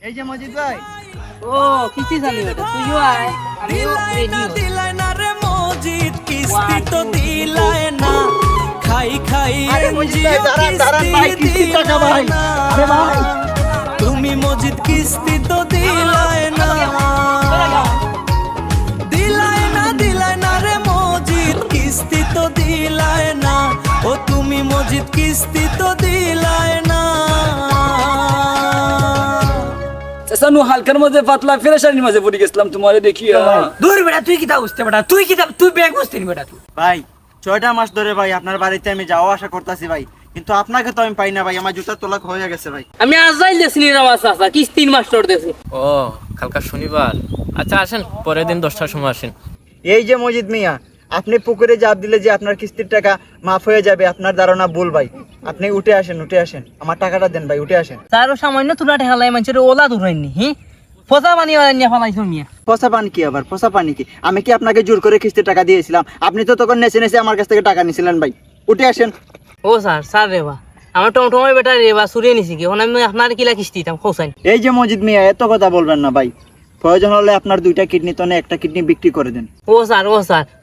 এই যে মজিদ ভাই। ও কিস্তি চালি বেটা তুইও আয় আমিও রেডি দিলাই না রে মজিদ কিস্তি তো দিলাই না খাই খাই আরে মজিদ ভাই দাঁড়ান ভাই, কিস্তির টাকা ভাই। আরে ভাই তুমি মজিদ কিস্তি তো দিলাই না দিলাই না রে মজিদ কিস্তি তো দিলাই না ও তুমি মজিদ কিস্তি তো দিলাই না সানু হালকার মধ্যে পাতলা ফেরেশানির মাঝে পড়ে গেছিলাম তোমারে দেখিয়া। দূর বেটা তুই কিতা বুঝতে বেটা তুই ব্যাগ বুঝতে নি বেটা তুই ভাই 6টা মাস ধরে ভাই আপনার বাড়িতে আমি যাওয়া আসা করতেছি ভাই, কিন্তু আপনাকে তো আমি পাই না ভাই। আমার জুতার তলাক হয়ে গেছে ভাই। আমি আজাইল দেছিনি রে মাছ আসা কিস্তির মাস্টার দেছি। ও কালকা শনিবার, আচ্ছা আসেন পরের দিন 10টার সময় আসেন। এই যে মজিদ মিয়া, আপনি পুকুরে জাপ দিলে যে আপনার কিস্তির টাকা মাফ হয়ে যাবে, আপনার ধারণা ভুল ভাই। আপনি উঠে আসেন আমার টাকাটা দেন ভাই, উঠে আসেন। তারও সামান্য তুলা ঠেলাই মানুষের ওলা দূরাইনি ফসা পানি নিয়ে ফেলাইছো মিয়া। পচা পানি কি আবার? পচা পানি কি? আমি কি আপনাকে জোর করে কিস্তির টাকা দিয়েছিলাম? আপনি তো তখন নেচে আমার কাছ থেকে টাকা নিয়েছিলেন ভাই। উঠে আসেন। ও স্যার রেবা আমার টমটমের বেটা রেবা চুরিয়ে নিছি কি এখন আমি আপনার কিলা কিস্তি দিতাম খোসাইন। এই যে মজিদ মিয়া, এত কথা বলবেন না ভাই। প্রয়োজন হলে আপনার 2টা কিডনি তো একটা কিডনি বিক্রি করে দেন। ও স্যার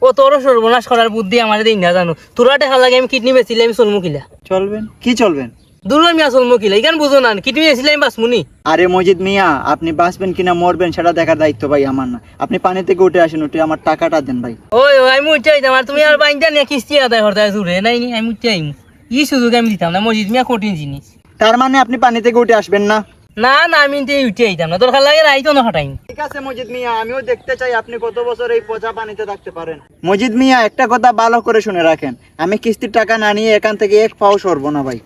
ও তোর সর্বনাশ করার বুদ্ধি আমার দিন না জানো। তোরা টেকা লাগে আমি কিডনি বেচিলে আমি চলমু কিলা। চলবেন কি চলবেন? দুর্গা মিয়া চলমু কিলা ইখান বুঝো না কিডনি বেচিলে আমি বাঁচমুনি। আরে মজিদ মিয়া, আপনি বাঁচবেন কিনা মরবেন সেটা দেখার দায়িত্ব ভাই আমার না। আপনি পানি থেকে উঠে আসেন, উঠে আমার টাকাটা দেন ভাই। ওই আমি উঠে আইতাম আর তুমি আর বাইন্দা নিয়ে কিস্তি আদায় করতে জুড়ে নাই নি আমি উঠে আইমু। ই সুযোগ আমি দিতাম না, মজিদ মিয়া কঠিন জিনিস। তার মানে আপনি পানি থেকে উঠে আসবেন না? না আমি উঠে আইতাম না, দরকার লাগে আইতো না হটাইম। ঠিক আছে মজিদ মিয়া, আমিও দেখতে চাই আপনি কত বছর এই পচা পানিতে থাকতে পারেন। মজিদ মিয়া, একটা কথা ভালো করে শুনে রাখেন, আমি কিস্তির টাকা না নিয়ে এখান থেকে এক পাও সরবো না ভাই।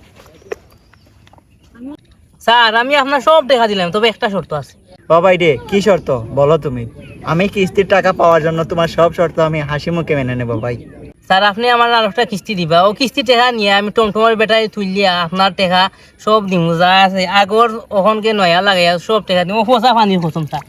স্যার আমি আপনার সব দেখা দিলাম, তবে একটা শর্ত আছে। বাবাই রে, কি শর্ত বলো তুমি? আমি কিস্তির টাকা পাওয়ার জন্য তোমার সব শর্ত আমি হাসি মুখে মেনে নেবো ভাই। স্যার আপনি আমার আর একটা কিস্তি দিবা, ও কিস্তি টেকা নিয়ে আমি টমটমের বেটায় তুলিয়া আপনার টেকা সব দিমু যা আছে আগর ওখানকে নয়া লাগে সব টেকা দিমু ফসা পানির খতম স্যার।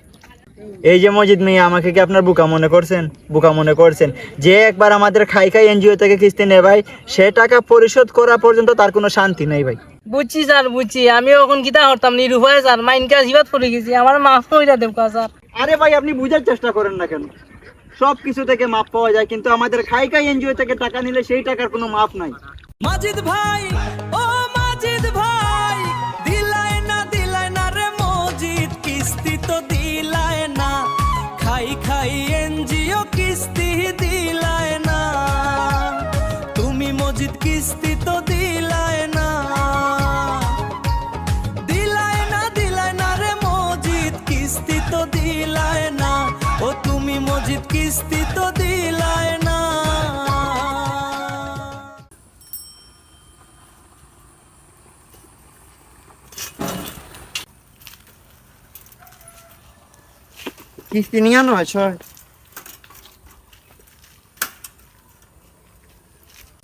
এই যে মজিদ মিয়া, আমাকে কি আপনার বোকা মনে করছেন? যে একবার আমাদের খাই এনজিও থেকে কিস্তি নেয় ভাই, সে টাকা পরিশোধ করা পর্যন্ত তার কোনো শান্তি নেই ভাই। বুঝছি স্যার বুঝছি, আমি এখন কিতা করতাম নিরুপায় স্যার, মাইনকা জিবাত পড়ে গেছি, আমার মাফ করে দেব স্যার। আরে ভাই, আপনি বুঝার চেষ্টা করেন না কেন? সব কিছু থেকে মাপ পাওয়া যায়, কিন্তু আমাদের খাই এনজিও থেকে টাকা নিলে সেই টাকার কোনো মাপ নাই। মাজিদ ভাই ও মাজিদ ভাই দিলাই না রে মজিদ কিস্তি তো দিলাই না খাই এনজিও কিস্তি দিলাই না তুমি মজিদ কিস্তি তো দিলাই না দিলাই না রে মজিদ কিস্তি তো দিলাই না ও তুমি মজিদ কিস্তি তো দিলাই না। কিস্তি নিয়ে আনো আছে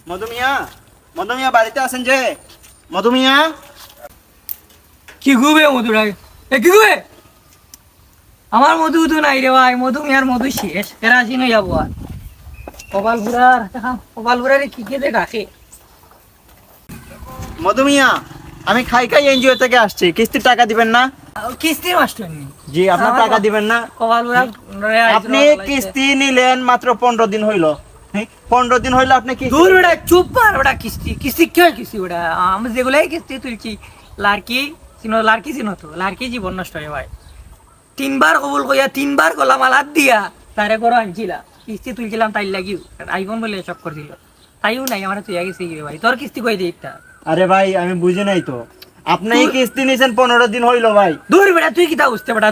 মধুমিয়া বাড়িতে আছেন যে? মধুমিয়া, কি গুবে মধুরাই কি গুবে আমার মধু তো নাই রে ভাই, মধু মিয়ার মধু শেষ কেরাসিন হয়ে যাবো। আর কপাল ঘুরার কি কে রাখে। মধুমিয়া, আমি খাই এনজিও থেকে আসছি, কিস্তির টাকা দিবেন না? কিস্তির মাস্টার নেই জি, আপনার টাকা দিবেন না? কপাল ঘুরা আপনি কিস্তি নিলেন মাত্র 15 দিন হইলো। 15 দিন হইলো আপনি কি? দূর বেটা চুপ পার বেটা, কিস্তি কি কিস্তি বেটা আমি যেগুলাই কিস্তি তুলছি লাড়কি চিনো তো লাড়কি জীবন নষ্ট হয় ভাই। 3বার কবুল কইয়া 3বার গলা মালাত দিয়া তারে করো আনছিলা কিস্তি তুলছিলাম তাই লাগিও আইফোন বলে চক্কর দিল তাইও নাই আমার তুই গেছে ভাই। তোর কিস্তি কই দে ইটা? আরে ভাই, আমি বুঝি নাই তো। আপনি কিস্তি নিছেন 15 দিন হইলো ভাই। দূর বেটা তুই কিতা বুঝতে বেটা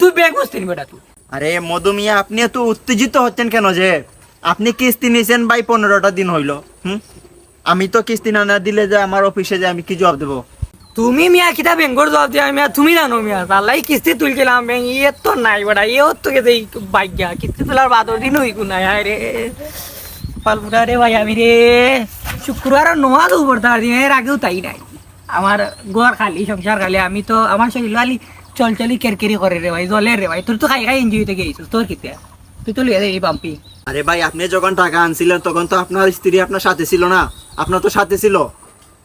তুই ব্যাগ বুঝতে নি বেটা তুই। আরে মধুমিয়া, আপনি এত উত্তেজিত হচ্ছেন কেন যে? আপনি কিস্তি নিছেন ভাই 15টা দিন হইলো। আমি তো কিস্তি না দিলে যে আমার অফিসে যে আমি কি জবাব দেবো? তুমি মিয়া কিতা ব্যাংকর জবাব দিয়া মিয়া তুমি জানো মিয়া তালাই কিস্তি তুলছিলাম ব্যাংক ইয়ে তো নাই বেটা ইয়ে তো কে বাইক কিস্তি তোলার বাদর দিন হইকু নাই। হায় রে পালপুরা রে ভাই, আমি রে শুক্রবার নমাজ উপরতার দিন এর আগেও তাই নাই। আমার ঘর খালি সংসার খালি, আমি তো আমার শরীর খালি চলচলি কেরকেরি করে রে ভাই, জলে রে ভাই। তোর তো খাই এনজিও থেকে গেছিস, তোর কিতা তুই তো লিয়ে দে এই পাম্পি। আরে ভাই, আপনি যখন টাকা আনছিলেন তখন তো আপনার স্ত্রী আপনার সাথে ছিল না? আপনার তো সাথে ছিল,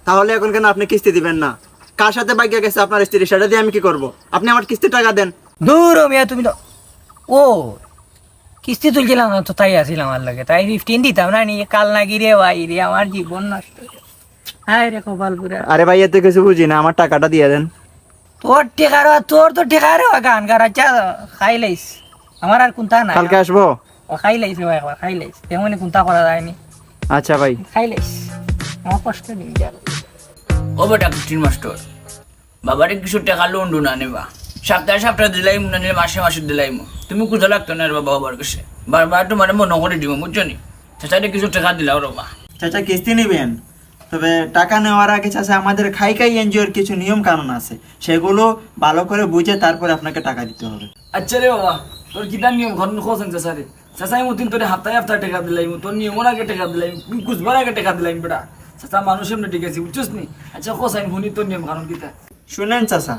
তাহলে এখন কেন আপনি কিস্তি দিবেন না? কার সাথে বাইকে গেছে আপনার স্ত্রী, সেটা দিয়ে আমি কি করব? আপনি আমার কিস্তির টাকা দেন। দূর ও মিয়া তুমি তো ও কিস্তি তুলছিলাম না তো, তাই আসিলাম আমার লাগে, তাই 15 দিতাম না নি, কাল না গিরে ভাই রে আমার জীবন নষ্ট। হায় রে কপাল পুরা। আরে ভাই এতে কিছু বুঝি না, আমার টাকাটা দিয়ে দেন। তোর তো ঠেকারে গান গার আচ্ছা খাই লাইস, আমার আর কোনটা নাই। কালকে আসবো? খাই লাইস ভাই, একবার খাই লাইস, তেমনি কোনটা করা যায়নি। আচ্ছা ভাই। খাই লাইস, আমার কষ্ট নেই যার। ও বেটা কিস্তির মাস্টার, বাবারে কিছু টাকা লোন না নেবা, সপ্তাহে দিলাইম না নিলে মাসে দিলাইম। তুমি কোথা লাগতো না রে বাবা বাবার কাছে, বারবার তোমার মনে করে দিব, বুঝছো নি? চাচারে কিছু টাকা দিলাও রবা। চাচা কিস্তি নিবেন, তবে টাকা নেওয়ার আগে চাচা আমাদের খাই এনজিওর কিছু নিয়ম কানুন আছে, সেগুলো ভালো করে বুঝে তারপরে আপনাকে টাকা দিতে হবে। আচ্ছা রে বাবা, তোর কিটা নিয়ম ঘর খোঁজেন চাচারে, চাচাই মতিন তোরে হাফতায় টাকা দিলাইম, তোর নিয়মের আগে টাকা দিলাইম, কুচবার আগে টাকা দিলাইম বেটা। চাচা মানুষ এমনি ঠিক আছে, বুঝছিস নি? আচ্ছা খোঁজাইন শুনি তোর নিয়ম কানুন কিটা। শুনেন চাচা,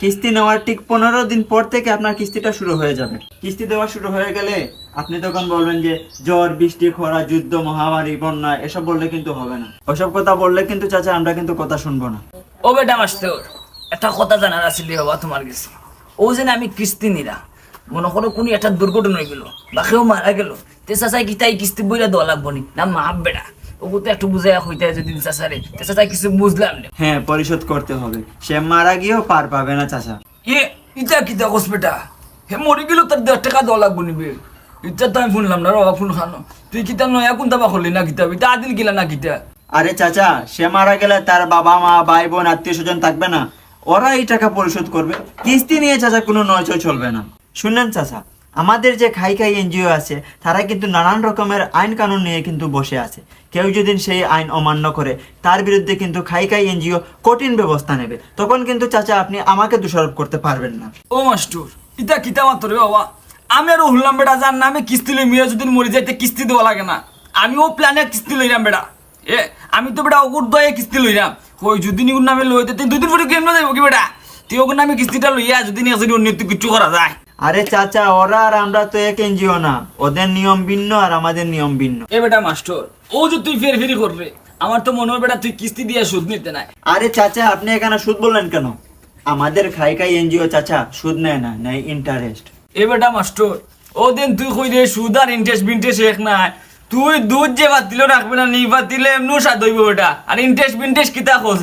কিস্তি নেওয়ার ঠিক 15 দিন পর থেকে আপনার কিস্তিটা শুরু হয়ে যাবে। কিস্তি দেওয়া শুরু হয়ে গেলে আপনি তখন বলবেন যে জ্বর, বৃষ্টি, খরা, যুদ্ধ, মহামারী, বন্যা এসব বললে কিন্তু হবে না। ওসব কথা বললে কিন্তু চাচা আমরা কিন্তু কথা শুনবো না। ও বেটা মাস্টার, একটা কথা জানার আছিল বাবা তোমার কাছে। ও যেন আমি কিস্তি নিরা, মনে করো কোনো একটা দুর্ঘটনা হয়ে গেল বা কেউ মারা গেল, তে চাচাই কি তাই কিস্তি বইরা দেওয়া লাগবো নি না? মাপ বেটা ওগো তো একটু বুঝাইয়া হইতে যদি চাচারে, তে চাচাই কিছু বুঝলাম না। হ্যাঁ, পরিশোধ করতে হবে। সে মারা গিয়েও পার পাবে না চাচা। ইটা কিতা কস বেটা, হে মরে গেল তার 1.5 টাকা দেওয়া লাগবো নিবে। ইটা তো আমি শুনলাম না বাবা, ফোন খানো তুই কিতা নয়া কোনটা বা করলি না কিতা, ইটা আদিল গেলা না কিতা? আরে চাচা, সে মারা গেলে তার বাবা মা, ভাই বোন, আত্মীয় স্বজন থাকবে না? ওরা এই টাকা পরিশোধ করবে। কিস্তি নিয়ে চাচা কোনো নয়চয় চলবে না। শুনলেন চাচা, আমাদের যে খাই এনজিও আছে, তারা কিন্তু নানান রকমের আইন কানুন নিয়ে কিন্তু বসে আছে। কেউ যদি সেই আইন অমান্য করে, তার বিরুদ্ধে কিন্তু খাই এনজিও কঠিন ব্যবস্থা নেবে। তখন কিন্তু চাচা আপনি আমাকে দোষারোপ করতে পারবেন না। ও মাস্টার, ইটা কিতা মাত্র রে বাবা, আমি আর হুললাম বেটা যার নামে কিস্তি লই, মেয়ে যদি মরে যাইতে কিস্তি দেওয়া লাগে না। আমি ও প্ল্যানে কিস্তি লইলাম বেটা, আমি তো বেটা ওগুর দয়ে কিস্তি লইলাম। ওই যদি নিগুর নামে লইতে তুই 2 দিন পরে কেমন যাইব কি বেটা? তুই ওগুর নামে কিস্তিটা লইয়া যদি নিয়ে যদি অন্য কিছু করা যায়। আরে চাচা, ওরা আর আমরা তো এক এনজিও না, ওদের নিয়ম ভিন্ন আর আমাদের নিয়ম ভিন্ন। এ বেটা মাস্টার, ও যে তুই ফেরি করবে, আমার তো মনে হয় বেটা তুই কিস্তি দিয়ে সুদ নিতে নাই। আরে চাচা, আপনি এখানে সুদ বললেন কেন? আমাদের খাই এনজিও চাচা সুদ নেয় না, নেয় ইন্টারেস্ট। এ বেটা মাস্টার, ও দিন তুই কই রে সুদ আর ইন্টারেস্ট এক নাই। তুই দুধ যে বাতিল রাখবে না, নি বাতিলে এমনিও স্বাদ হইব বেটা। আর ইন্টারেস্ট কিতা খোঁজ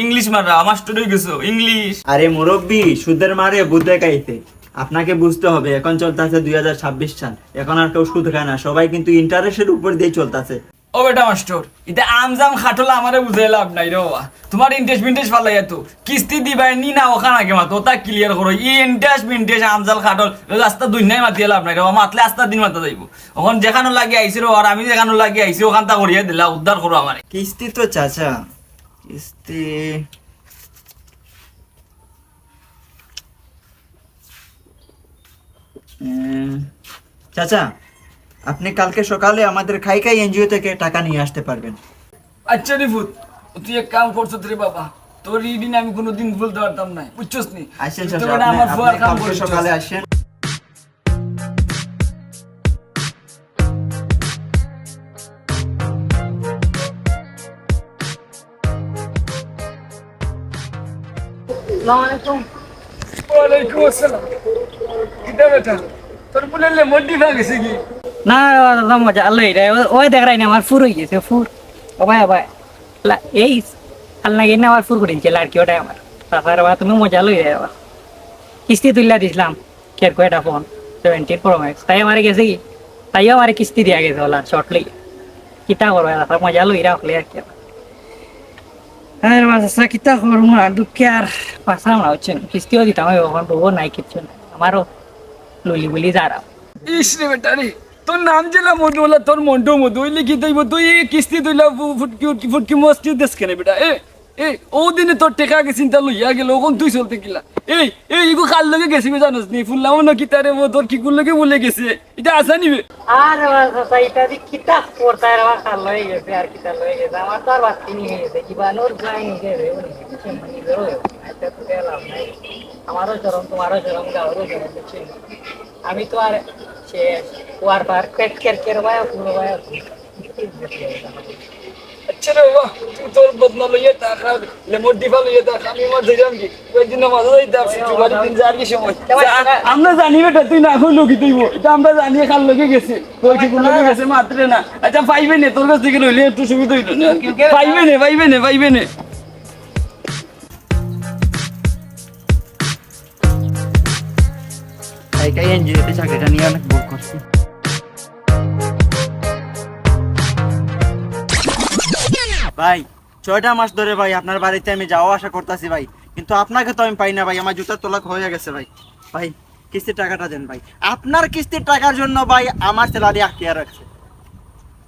ইংলিশ মারা মাস্টার হয়ে গেছো ইংলিশ। আরে মুরব্বি, সুদের মারে বুদ্ধে খাইতে। আপনাকে বুঝতে হবে, এখন চলতেছে 2026 সাল, এখন আর কেউ সুদ খায় না, সবাই কিন্তু ইন্টারেস্টের উপর দিয়ে চলতেছে। ও বেটা মাস্টার, এটা আমজাম খাটলা আমারে বুঝাই লাভ নাই রে বাবা। তোমার ইন্টারেস্ট ফালাই তো কিস্তি দিবাই নি না ওখান আগে মাতো ওটা ক্লিয়ার করো। ইন্টারেস্ট আমজাল খাটল রাস্তা দুই নাই মাতিয়ে লাভ নাই রে বাবা, মাতলে আস্তা দিন মাতা যাইব। ওখান যেখানে লাগে আইসি রে, আর আমি যেখানে লাগে আইসি ওখান তা করিয়া দিলা, উদ্ধার করো আমারে। কিস্তি তো চাচা, কিস্তি চাচা, আপনি কালকে সকালে আমাদের খাই এনজিও থেকে টাকা নিয়ে আসতে পারবেন। আচ্ছা রিফুত, তুই এক কাম করছো রে বাবা, তোর ঋণ আমি কোনোদিন ভুলতে পারতাম না, বুঝছস নি? আসেন তুই তো চাচা, বেটা আমার ফুয়ার আপনি কাম কালকে করছিস। সকালে আসেন। আসসালামু আলাইকুম। ওয়ালাইকুম আসসালাম। কিটা বেটা, তোর বলে মন্ডি ভাঙেছে কি? না দাদা মজা আল্লাহ রে, ওই দেখ রাই না আমার ফুর হয়ে গেছে, ফুর ও ভাই ভাই এই আল্লাহ গিয়ে আমার ফুর করে দিচ্ছে লাড়কি, ওটাই আমার তাছাড়া বা তুমি মজা লই রে বাবা। কিস্তি তুললা দিছিলাম কেয়ার কয়টা ফোন 17 Pro Max, তাই আমার গেছে কি, তাইও আমার কিস্তি দিয়া গেছে ওলা শর্ট লই। কিতা করো মজা লই রাখলে আর কি। হ্যাঁ মাসা কিতা করবো না, দুঃখে আর পাশাম না হচ্ছে, কিস্তিও দিতাম ওখান বউ নাই কিচ্ছু নাই, আমারও লুলি বুলি যারা। ইস রে বেটা রে, তোর নাম জেলা মধু হলা, তোর মন্ডু মধু হইলে কি তুই তুই কিস্তি তুইলা ফুটকি মস্তি দেশ কেনে বেটা। ও দিনে তোর টেকা গেছিন তা লইয়া গেল, ওখান তুই চলতে গেলা। ইগো কার লগে গেছি জানোস নি? ফুললাম না কি তারে তোর কি কোন লগে বলে গেছে, এটা আসা নিবে। আর এটা দি কিতা করতে আর খাল হয়ে গেছে, আর কিতা লয়ে গেছে, আমার তো আর বাতি নিয়ে গেছে কিবা নোর যাই নিজে রে কিছু মানি ধরো এটা তো লাভ নাই। আমারও চরম, তোমারও চরম, গাওয়ারও চরম, বুঝছি। আমি তো আর শেষ ওয়ার পার কেট কের ভাই পুরো ভাই। আচ্ছা রে বাবা তুই তোর বদনা লইয়ে টাকা লেমর দিবা লইয়ে টাকা আমি আমার ধরিলাম কি ওই দিন মাঝে ওই দাস জুবারি দিন যার কি সময় আমরা জানি বেটা তুই না হইলো কি তুইব এটা আমরা জানিয়ে খাল লগে গেছি তোর কি কোন লগে গেছে মাত্রে না আচ্ছা পাইবে নে তোর কাছ থেকে লইলে একটু সুবিধা হইলো না পাইবে নে খাইকাই এনজিওতে চাকরিটা নিয়ে অনেক ভুল করছি। ভাই 6টা মাস ধরে ভাই আপনার বাড়িতে আমি যাওয়া আসা করতেছি ভাই, কিন্তু আপনাকে তো আমি পাই না ভাই। আমার জুতার তলাক হয়ে গেছে ভাই। ভাই কিস্তির টাকাটা দেন ভাই। আপনার কিস্তির টাকার জন্য ভাই আমার স্যালারি আটকে রাখছে,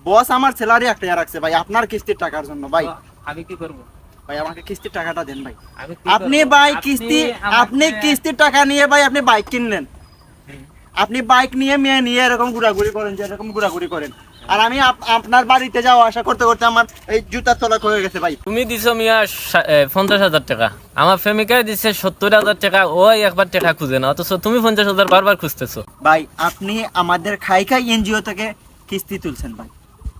বস আমার স্যালারি আটকে রাখছে ভাই আপনার কিস্তির টাকার জন্য ভাই। আমি কি করব ভাই আমাকে কিস্তির টাকাটা দেন ভাই। আমি কি আপনি করবো? ভাই আপনি আমাকে- কিস্তির টাকা নিয়ে ভাই আপনি বাইক কিনলেন, আপনি বাইক নিয়ে নিয়ে এরকম ঘোরাঘুরি করেন, যে এরকম ঘোরাঘুরি করেন, আর আমি আপনার বাড়িতে যাওয়া আসা করতে করতে আমার এই জুতার তলাক হয়ে গেছে ভাই। তুমি দিছো মিয়া 50,000 টাকা, আমার প্রেমিকায় দিচ্ছে 70,000 টাকা, ওই একবার টাকা খুঁজে না, অথচ তুমি 50,000 বারবার খুঁজতেছো। ভাই আপনি আমাদের খাইকাই এনজিও থেকে কিস্তি তুলছেন ভাই,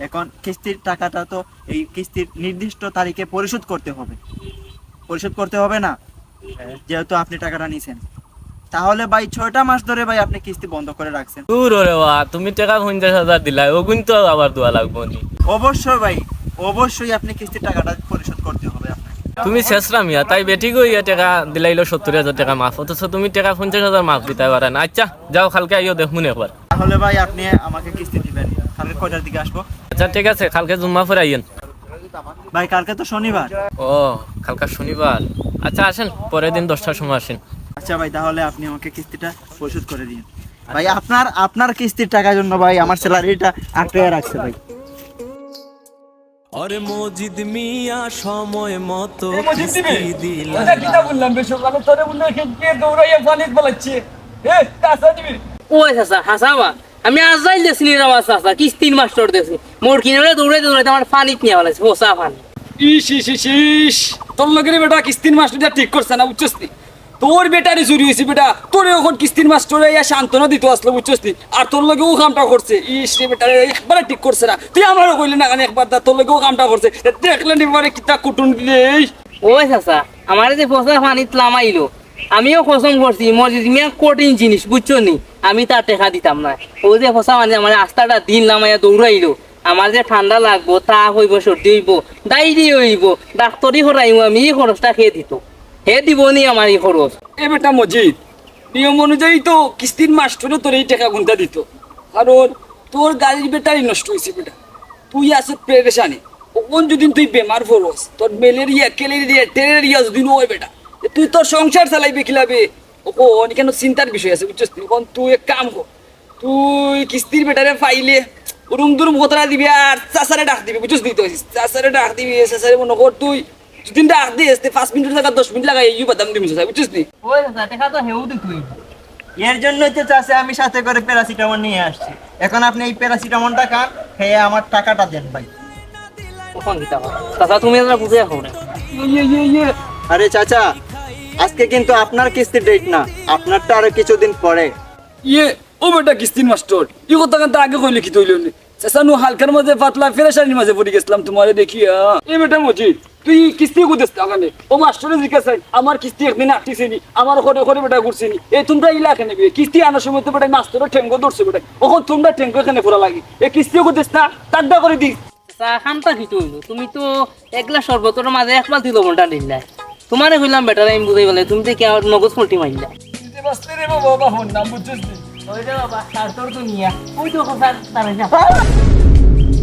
এখন কিস্তির টাকাটা তো এই কিস্তির নির্দিষ্ট তারিখে পরিশোধ করতে হবে না, যেহেতু আপনি টাকাটা নিছেন। তাহলে ভাই 6টা মাস ধরে ভাই আপনি কিস্তি বন্ধ করে রাখছেন। দূর ওরে বা, তুমি টাকা 50,000 দিলা, ওগুন তো আবার দোয়া লাগবো নি। অবশ্যই ভাই, অবশ্যই আপনি কিস্তির টাকাটা পরিশোধ করতে হবে আপনাকে। তুমি শেষরা মিয়া, তাই বেটি গই টাকা দিলাইলো 70,000 টাকা মাফ, অথচ তুমি টাকা 50,000 মাফ দিতে পারে না। আচ্ছা যাও, কালকে আইও দেখুন একবার। তাহলে ভাই আপনি আমাকে কিস্তি দিবেন, কালকে কয়টার দিকে আসবো? আচ্ছা ঠিক আছে, কালকে জুম্মা পরে আইয়েন। ভাই কালকে তো শনিবার। ও কালকে শনিবার, আচ্ছা আসেন পরের দিন 10টার সময় আসেন। আচ্ছা ভাই তাহলে আপনি আমাকে কিস্তিটা পরিশোধ করে দিন ভাই। আপনার কিস্তির টাকার জন্য ভাই আমার স্যালারিটা আটকে রাখছে ভাই। ওরে মজিদ মিয়া সময় মতো মজিদ দিবি কিস্তি দিলা আচ্ছা কিটা বললাম বে সকালে তোরে বললে খেতে দৌড়াইয়া পানিত বলাচ্ছে এ কাঁচা দিবি ওই চাচা হাসাবা আমি আজ যাই দেছি নি রামা চাচা কিস্তির মাস্টার দেছি মোর কিনে দৌড়াইতে আমার পানিত নিয়ে বলেছে হোসা পানি। ইস তোর লগের বেটা কিস্তির মাস্টার ঠিক করছে না বুঝছস নি, তোর বেটারি চুরি হয়েছে বেটা, তোরে এখন কিস্তির মাস্টার ইয়া সান্ত্বনা দিতে আসলো বুঝছস নি, আর তোর লগে ও কামটা করছে। ইস রে বেটারে একবারে ঠিক করছে না, তুই আমারও কইলি না কেন একবার তোর লগে ও কামটা করছে, দেখলেন এবারে কিতা কুটুন দিলে। ওই চাচা আমার যে হোসা পানিত লামাইলো আমিও কসম করছি মসজিদ মিয়া কঠিন জিনিস বুঝছো নি, আমি তার টাকা দিতাম না। ওই যে হোসা মানে আমার রাস্তাটা দিন লামাইয়া দৌড়াইলো, আমার যে ঠান্ডা লাগবো, তাপ হইব, সর্দি হইব, ডাইরি হইব, ডাক্তরি হরাইব, আমি এই খরচটা খেয়ে দিত, হে দিব নি আমার এই খরচ। এ বেটা মজিদ, নিয়ম অনুযায়ী তো কিস্তির মাস্টারও তোর এই টাকা গুনটা দিত, কারণ তোর গাড়ির ব্যাটারি নষ্ট হয়েছে বেটা, তুই আসে প্রেশানে, ওখান যদি তুই বেমার পড়স, তোর ম্যালেরিয়া টেলেরিয়া যদি নয় বেটা, তুই তোর সংসার চালাইবে খিলাবে, ওখান কেন চিন্তার বিষয় আছে বুঝছিস। এখন তুই এক কাম কর, তুই কিস্তির বেটারে পাইলে রুম দুরুম কতটা দিবি আর চাচারে ডাক দিবি বুঝছিস, দিতে চাচারে ডাক দিবি, চাচারে মনে কর তুই যদি ডাক দিস 5 মিনিটের জায়গা 10 মিনিট লাগাই ইউ বাদাম দিবি বুঝছিস নি। ওই চাচা টাকা তো হেউ তুই এর জন্যই তো চাষে আমি সাথে করে প্যারাসিটামল নিয়ে আসছি, এখন আপনি এই প্যারাসিটামলটা খান, খেয়ে আমার টাকাটা দেন ভাই। কখন দিতে হবে চাচা, তুমি এটা বুঝে রাখো না। আরে চাচা, আজকে কিন্তু আপনার কিস্তির ডেট না, আপনারটা আরো কিছুদিন পরে। ও বেটা কিস্তির মাস্টার ই কথা কান্তা আগে কইলে কি তৈল চেঁচানো হালকার মাঝে পাতলা ফেরেশানির মাঝে পড়ে গেছিলাম তোমারে দেখিয়া। এ বেটা মজিদ তুই কিস্তি কুদেস টাকানে, ও মাস্টারে জিজ্ঞাসা আমার কিস্তি একদিন আটটিছে নি, আমার ঘরে ঘরে বেটা ঘুরছে নি, এই তোমরা ইলাকে নেবে কিস্তি আনার সময় তো বেটা মাস্টারের ঠেঙ্গো ধরছে বেটা, ওখন তোমরা ঠেঙ্গো এখানে পুরা লাগে, এ কিস্তি কুদেস না তাড্ডা করে দিস। চাচা খামটা কি হইলো, তুমি তো এক গ্লাস শরবতের মাঝে এক বালতি লবণটা দিলা, তোমারে কইলাম বেটার আমি বুঝাই বলে, তুমি তো কি আর নগদ ফুলটি মারলা। দিতে বাসতে রে বাবা হন নাম বুঝছিস নি। ওই যে বাবা তার তোর দুনিয়া, ওই তো কথা তারে যা।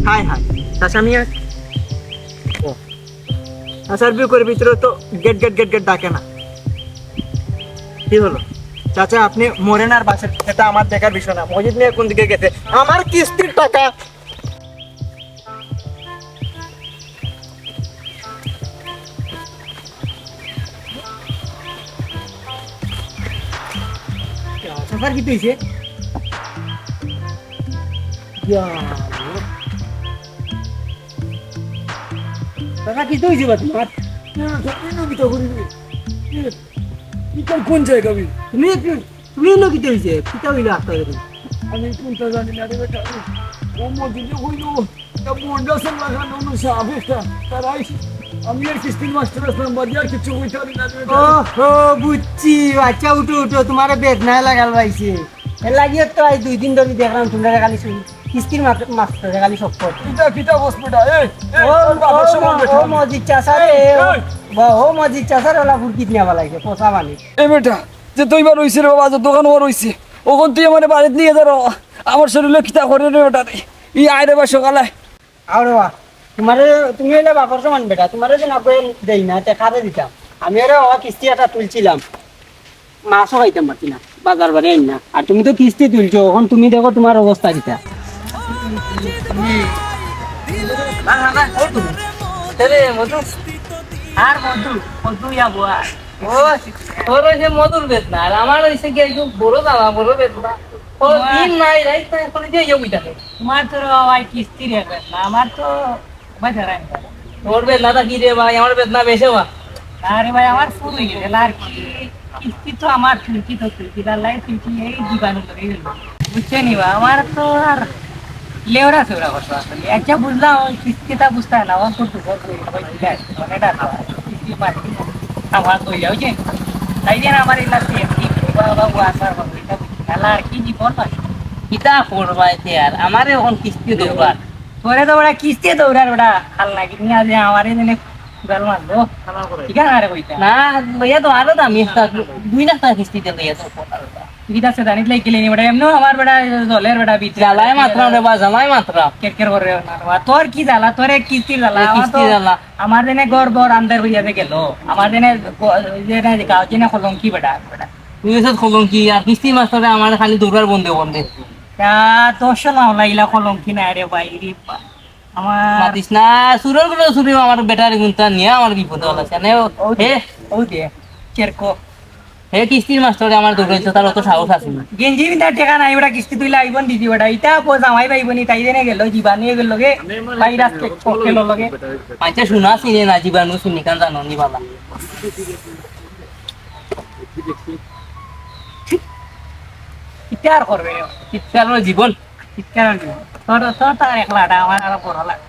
হাই চাচা মিয়া, ও আসার বিয়ে করে ভিতরে তো গেট গেট গেট গেট ডাকে না, কি হলো চাচা? আপনি মরেন আর বাসের, এটা আমার দেখার বিষয় না। মজিদ মিয়া কোন দিকে গেছে? আমার কিস্তির টাকা। চাচার কি হয়েছে? টাকা কি হয়েছে বা তোমার? কোন জায়গা আমি তুমি কি হয়েছে? পিতা হইলে আসতে আমি কোনটা জানি না রে বেটা, ও মজিদে হইলো বন্ডাসন লাগানো সাবেকটা তারাই আমি আর কিস্তির মাস্টার আসলাম বাজার কিছু হইতে পারি না ও বুঝছি আচ্ছা উঠো উঠো তোমার বেদনা লাগাল পাইছে এর লাগিয়ে তো আজ 2 দিন ধরে দেখলাম তোমরা খালি কিস্তির মাস্টার খালি সব করতে কিটা হসপিটাল ও মজিদ চাষা রে ও মজিদ চাষার ওলা ফুরকিত নিয়ে লাগছে পোষা মানি এ বেটা যে তুই বার হইছে রে বাবা যে দোকান ওর হইছে ওখান তুই আমার বাড়িতে নিয়ে যাও আমার শরীরে কিতা করে রে ওটা ই আইরে বা সকালে আর তোমারে তুমি হইলে বাপর সমান বেটা তোমারে যে না দেই না তে খাতে দিতাম আমি আরে ও কিস্তি একটা তুলছিলাম মাছও খাইতাম পারছি না বাজার বাড়ি আইন না আর তুমি তো কিস্তি তুলছো এখন তুমি দেখো তোমার অবস্থা কিটা আর মধু মধু যাবো আর ও তোর হয়েছে মধুর বেদনা আর আমার হয়েছে কি একটু বড় দামা বড় বেদনা ও দিন নাই রাইত এখন যে ইয়ে তোমার তো ভাই কিস্তি রে বেদনা আমার তো বাজার তোর বেদনাটা কি রে ভাই আমার বেদনা বেশি বা আরে ভাই আমার ফুল হয়ে গেছে আর কিস্তি তো আমার তুলকি তো তুলকি লাই তুলকি এই জীবাণু ধরে গেল বুঝছে নি বা আমার তো আর লেওরা সেওরা কথা আসলে একটা বুঝলাম ওই কিস্তিটা বুঝতে না আমার তো এটা কিস্তি মারি আমার তো যাচ্ছে তাই যেন আমার এলা সেফটি বাবা আসার বাবা এটা খেলা আর কি জীবন নয় কিতা করবা এতে আর আমারে এখন কিস্তি দৌড়ার তোরে তো বড়া কিস্তি দৌড়ার বড়া খাল লাগি নিয়ে যে আমারে জেনে গাল মারলো ঠিক আছে আরে কইতা না লইয়া তো আরো দামি 2 লাখ টাকা কিস্তি দিয়ে লইয়া তো কিটা সে জানিত লাগি গেলি বড়া এমনো আমার বড়া জলের বড়া ভিতরে জ্বালায় মাত্রা রে বা জ্বালায় মাত্রা কেরকের করে না তোর কি জ্বালা তোরে কিস্তি জ্বালা কিস্তি জ্বালা আমার জেনে গড় বড় আন্দার হইয়া গেল আমার জেনে জেনে গাও জেনে কলঙ্কি বড়া বড়া তুই এসে কলঙ্কি আর কিস্তি মাস্টারে আমার খালি দৌড়ার বন্ধে বন্ধে দশ না লাগিলা কলঙ্কি না রে বাইরে আমার মাতিস না সুরের করে সুরে আমার বেটারি গুনতা নিয়ে আমার বিপদ হল আছে হে ও দে কেরকো হে কিস্তির মাস্টারে আমার দৌড়াইছে তার অত সাহস আছে গেঞ্জি বিন্দা টেকা নাই ওটা কিস্তি তুইলা আইবন দিদি ওটা ইটা পো জামাই পাইবনি তাই দেনে গেল জীবাণু গেল লগে ভাইরাস খেলো লগে আচ্ছা শুনা চিনে না জীবাণু শুনি কান জানো নি বাবা চিৎকার করবে চিৎকার জীবন চিৎকার জীবন তোর তোর তার একলাটা আমার আর পড়া লাগে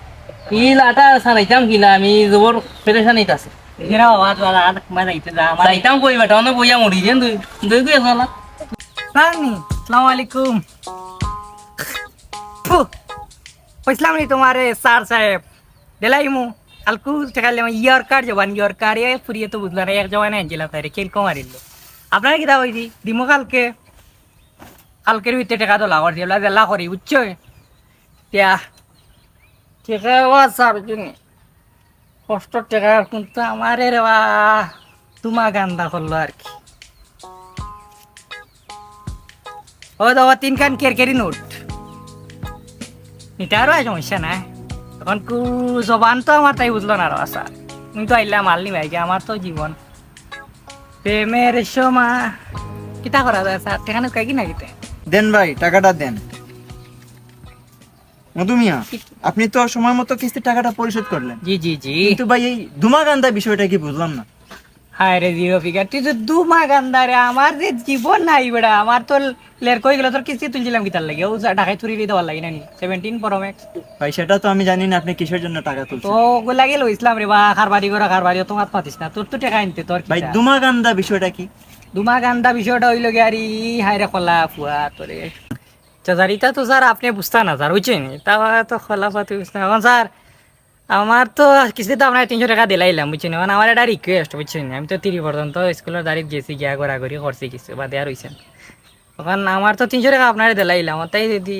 এই লাটা সারাইতাম কিলা আমি জবর পেরেশানিতে আছে এরা আওয়াজ वाला আর কমা যাইতে যা আমার যাইতাম কই বেটা অনে বইয়া মরি যেন দুই দুই কই আসলা সানি আসসালামু আলাইকুম পয়সলাম নি তোমারে স্যার সাহেব দেলাইমু আলকু টাকালে ইয়ার কার্ড জবান ইয়ার কার্ড এ ফুরিয়ে তো বুঝলা না এক জবানে আনছিলা তারে কেল কমারিল আপনারা কি দাও হইছি দিমু কালকে কালকের ভিতরে টাকা তো লাগর দিলা দেলা করি বুঝছো তিয়া ঠিক আছে স্যার জন্য কষ্ট টাকা কিন্তু আমার রে বা তোমা গান্দা করলো আর কি ও দাও 3 কান কেরকেরি নোট এটারও সমস্যা নাই এখন কু জবান তো আমার তাই বুঝলো না স্যার তুমি তো আইলা মালনি ভাই আমার তো জীবন প্রেমের সময় কিতা করা যায় স্যার টেকানো কাই কি না কিতে দেন ভাই টাকাটা দেন। মধু মিয়া, আপনি তো সময় মতো কিস্তির টাকাটা পরিশোধ করলেন, জি জি জি কিন্তু ভাই এই ধুমাগান্দা বিষয়টা কি বুঝলাম না। হায় রে জিরো ফিগার তুই তো দুমা গান্দা রে আমার যে জীবন নাই বেড়া আমার তো লের কই গেল তোর কিস্তি তুলছিলাম কিতার লাগে ও ঢাকায় তুরি দেওয়ার লাগে নানি 17 প্রো ম্যাক্স ভাই সেটা তো আমি জানি না আপনি কিসের জন্য টাকা তো তুলছেন। ওগুলা গেল ইসলাম রে বা খারবাড়ি করা খারবাড়ি তো মাত পাতিস না তোর তো টাকা আনতে তোর ভাই ধুমাগান্দা বিষয়টা কি? দুমা গান্দা বিষয়টা হইল গে আরে হায় রে খোলা ফুয়া তোরে চাচারিটা তো স্যার আপনি বুঝতা না স্যার বুঝছেন তা তো খোলা পাতি বুঝতে এখন স্যার আমার তো কিস্তিতে আপনার 300 টাকা দিলাইলাম বুঝছেন এখন আমার একটা রিকোয়েস্ট বুঝছেন আমি তো 30 পর্যন্ত স্কুলের দাঁড়িয়ে গেছি গিয়া ঘোরাঘুরি করছি কিছু বা দেওয়া রয়েছেন এখন আমার তো 300 টাকা আপনার দিলাইলাম তাই যদি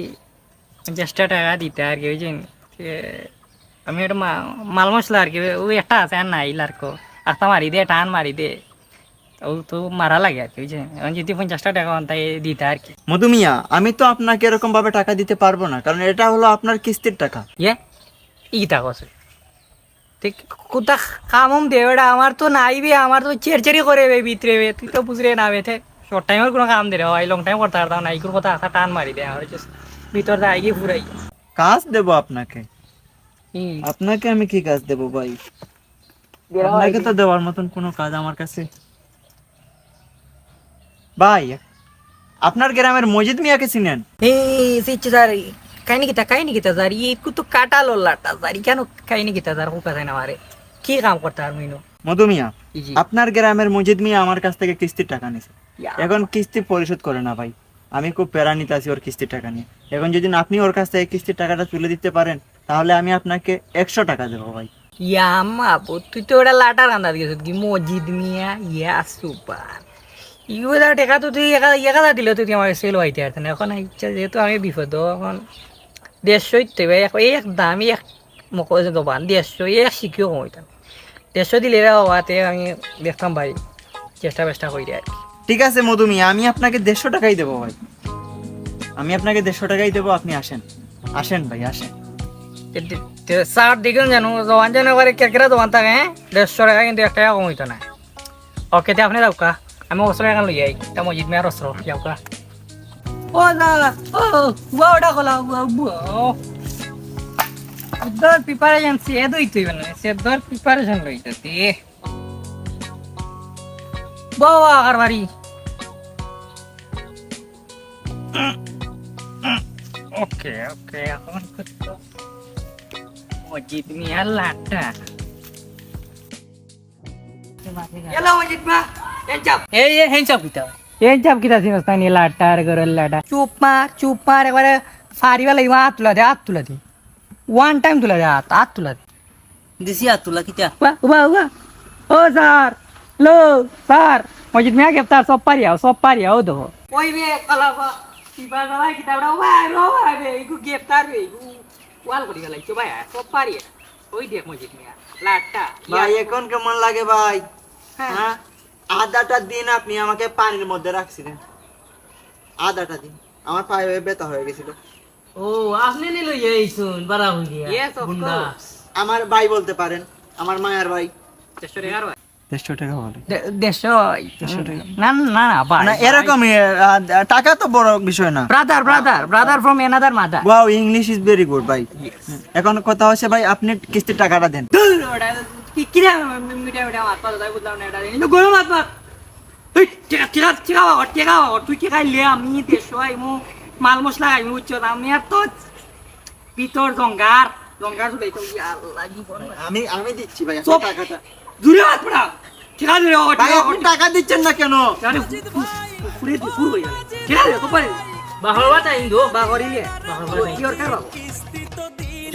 50 টাকা দিতে আর কি বুঝছেন আমি একটা মাল মশলা আর কি ওই একটা আছে আর নাই আর কো আস্তা মারি দে টান মারি দে ও তো মারা লাগে আর কি বুঝছেন এখন যদি 50 টাকা তাই দিতে আর কি মধু মিয়া, আমি তো আপনাকে এরকম ভাবে টাকা দিতে পারবো না, কারণ এটা হলো আপনার কিস্তির টাকা। ইয়ে ইটা কছে ঠিক কোথা কামম দেবেটা আমার তো নাইবে আমার তো চেরচেরি করে ভিতরে তুই তো বুঝরে না বেথে শর্ট টাইমের কোনো কাম দে রে ভাই লং টাইম করতে পারতাম না এইগুলো কথা টান মারি দেয় আমার ভিতর দা আইগি ফুরাই কাজ দেব আপনাকে? আপনাকে আমি কি কাজ দেব ভাই? আপনাকে তো দেওয়ার মতন কোনো কাজ আমার কাছে ভাই। আপনার গ্রামের মজিদ মিয়াকে চিনেন? এই সিচ স্যার কাহিনী কিতা যার ই তো কাটালো লাটা যার কেন কাহিনী কিতা যার হুকা যায় না মারে কি কাম করতে আর মিনো মধু মিয়া জি। আপনার গ্রামের মজিদ মিয়া আমার কাছ থেকে কিস্তির টাকা নিছে ইয়া। এখন কিস্তি পরিশোধ করে না ভাই, আমি খুব প্যারা নিতে আছি ওর কিস্তির টাকা নিয়ে। এখন যদি আপনি ওর কাছ থেকে কিস্তির টাকাটা তুলে দিতে পারেন তাহলে আমি আপনাকে 100 টাকা দেবো ভাই। ইয়া মাপো তুই তো ওটা লাটার আন্দাজ গেছ কি মসজিদ মিয়া ইয়া সুপার ইউদা টেকা তো তুই একা দিলে তুই আমার সেল হইতে পারতেন এখন ইচ্ছা যেহেতু আমি বিপদ এখন 150 তো এই এক দামি এক মকজে দোকান 150 এক শিখিও কমাইতাম 150 দিলে হওয়াতে আমি দেখতাম ভাই চেষ্টা করি আর কি ঠিক আছে মধু মিয়া, আমি আপনাকে 150 টাকাই দেবো ভাই, আমি আপনাকে 150 টাকাই দেবো। আপনি আসেন আসেন ভাই আসেন। স্যার দেখুন জানো জবান যেন করে কেরকেরা জবান থাকে 150 টাকা কিন্তু 1 টাকা কমাইতো না ওকে তে আপনি যাওকা আমি অস্ত্র এখন লই যাই তা মসজিদ মেয়ার অস্ত্র যাওকা ও না ও ওটা কলা দর প্রিপারেশন সে দই তুই মানে সে দর প্রিপারেশন লইতে বাবা আর বাড়ি ওকে এখন করতে মসজিদ মিয়া লাটা Hello, Majid Ma. Hands up. এই হ্যান্ডস আপ কিতা Hands up kita sih mestani lata gara lata. Cup mar ekbare fari wala ima tulah de. One time tulah de at tulah de. দিছি আর তুলা কিতা Wah. Oh sir. Lo, sir. Majid Mia geftar sop pari ya udah. Oi be kalau apa tiba salah kita wah be iku geftar be iku wal kori galai coba ya sop pari ya. Oi dia Majid Mia. Lata. ভাই এখন কেমন লাগে ভাই? হ্যাঁ, আধাটা দিন আপনি আমাকে পানির মধ্যে রাখছিলেন, আধাটা দিন আমার পায়ে ব্যথা হয়ে গেছিল। ও আপনি নি লই আইছুন বাড়া হই গিয়া Yes, of course. আমার ভাই বলতে পারেন, আমার মায়ের ভাই। 150 টাকা বলে দেড়শো না ভাই না, এরকমই টাকা তো বড় বিষয় না। Brother from another mother wow, English is very good ভাই। এখন কথা হচ্ছে ভাই আপনি কিস্তির টাকাটা দেন। কিরা মিটা মাত পালো তাই বুঝলাম না এটা কিন্তু গরম মাত মাত তুই টেকা তুই কি খাইলে আমি দেড়শো আইমু মাল মশলা আইমু উচ্চ আমি আর তো ভিতর জঙ্গার চলে তো আল্লাহ জীবন আমি দিচ্ছি ভাই সব- টাকাটা। দূরে হাত পড়া ঠিকা দূরে ভাই আপনি টাকা দিচ্ছেন না কেন? ফুরে হয়ে গেল ঠিকা দে তো পারে বাহরবা তাই দো বা করিলে কি ওর কারো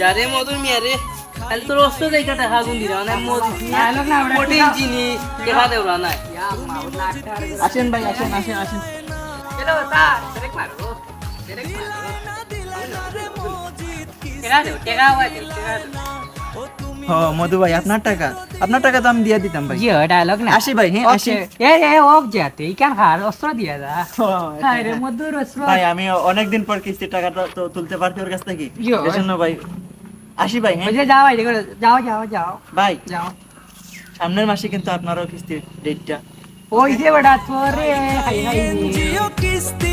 যারে মধুর মিয়া রে খালি তোর অস্ত্র দেইকা দেখা গুন দিরা না মধু ডায়লগ না ওটা কঠিন জিনিস দেখা দেওরা নাই আসেন ভাই আসেন। হ্যালো স্যার ডাইরেক্ট মারো টেকা ও মধু ভাই আপনার টাকা তো আমি দিয়ে দিতাম ভাই। জি ডায়লগ না আসি ভাই, হ্যাঁ আসি। এ অফ যেতে ইকান খার অস্ত্র দিয়া যা হায় রে মধুর অস্ত্র ভাই আমি অনেকদিন পর কিস্তির টাকাটা তো তুলতে পারছি ওর কাছ থেকে, ইয়ো। এজন্য ভাই আসি ভাই। হ্যাঁ ওই যে যাও ভাই যাও ভাই, যাও সামনের মাসে কিন্তু আপনারও কিস্তির ডেটটা। ওই যে বড়া তোরে হাই হাই জিও কিস্তি